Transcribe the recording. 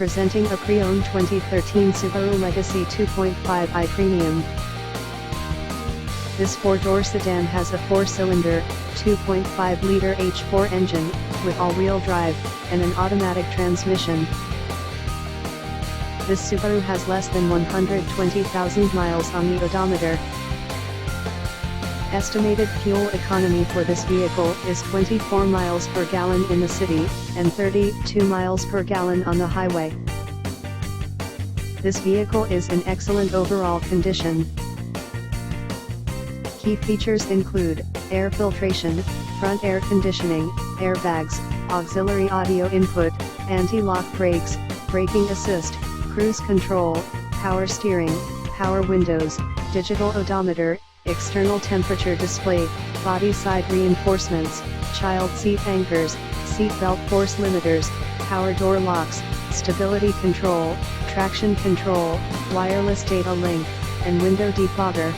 Presenting a pre-owned 2013 Subaru Legacy 2.5i Premium. This four-door sedan has a four-cylinder, 2.5-liter H4 engine, with all-wheel drive, and an automatic transmission. This Subaru has less than 120,000 miles on the odometer. Estimated fuel economy for this vehicle is 24 miles per gallon in the city, and 32 miles per gallon on the highway. This vehicle is in excellent overall condition. Key features include air filtration, front air conditioning, airbags, auxiliary audio input, anti-lock brakes, braking assist, cruise control, power steering, power windows, digital odometer, external temperature display, body side reinforcements, child seat anchors, seat belt force limiters, power door locks, stability control, traction control, wireless data link, and window defogger.